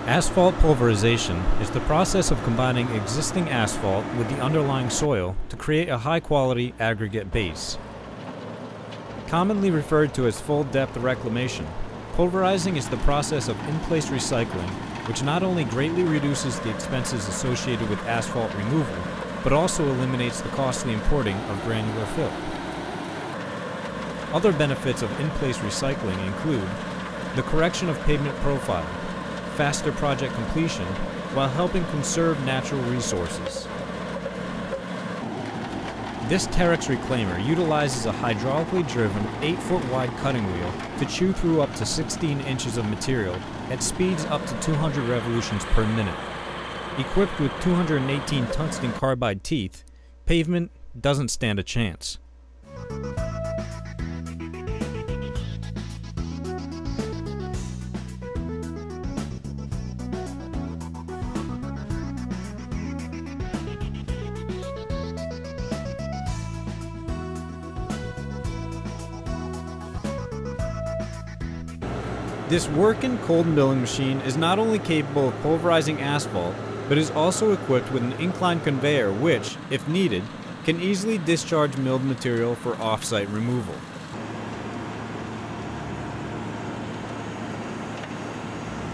Asphalt pulverization is the process of combining existing asphalt with the underlying soil to create a high-quality aggregate base. Commonly referred to as full-depth reclamation, pulverizing is the process of in-place recycling, which not only greatly reduces the expenses associated with asphalt removal, but also eliminates the costly importing of granular fill. Other benefits of in-place recycling include the correction of pavement profile, faster project completion, while helping conserve natural resources. This Terex reclaimer utilizes a hydraulically driven 8-foot wide cutting wheel to chew through up to 16 inches of material at speeds up to 200 revolutions per minute. Equipped with 218 tungsten carbide teeth, pavement doesn't stand a chance. This working cold milling machine is not only capable of pulverizing asphalt, but is also equipped with an inclined conveyor which, if needed, can easily discharge milled material for off-site removal.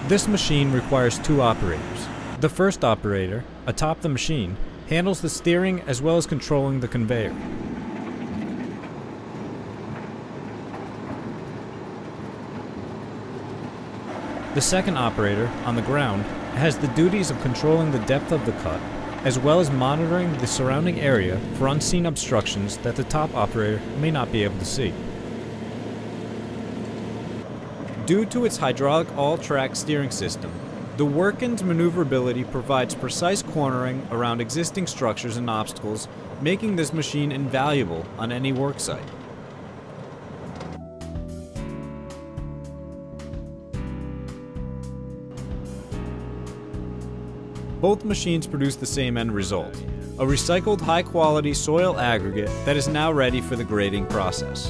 This machine requires two operators. The first operator, atop the machine, handles the steering as well as controlling the conveyor. The second operator, on the ground, has the duties of controlling the depth of the cut, as well as monitoring the surrounding area for unseen obstructions that the top operator may not be able to see. Due to its hydraulic all-track steering system, the Workin's maneuverability provides precise cornering around existing structures and obstacles, making this machine invaluable on any work site. Both machines produce the same end result, a recycled high-quality soil aggregate that is now ready for the grading process.